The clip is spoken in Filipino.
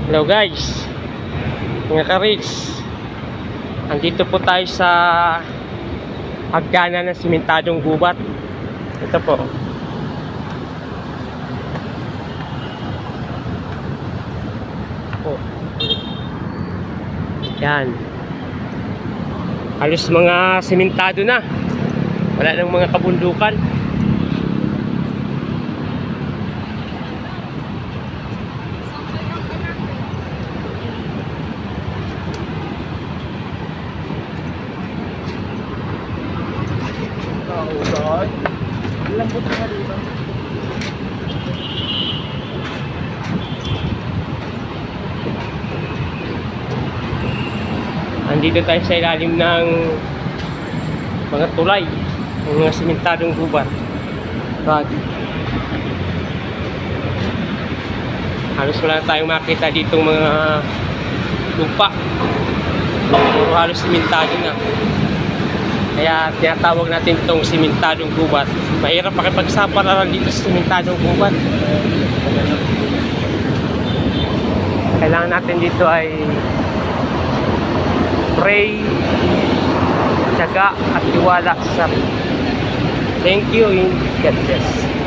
Hello guys, mga ka-rigs, andito po tayo sa hagdanan ng simentadong gubat. Ito po. Yan. Halos mga simentado na. Wala nang mga kabundukan. Lambot na dito. Andito tayo sa ilalim ng mga tulay, ng mga simentadong gubat. Halos wala tayong makita ditong mga lupa. Puro halos simentado na. Kaya tinatawag natin itong simentadong gubat. Mahirap makipagsapalaran dito sa simentadong gubat. Kailangan natin dito ay pray, tiyaga at tiwala sa Thank you in God bless.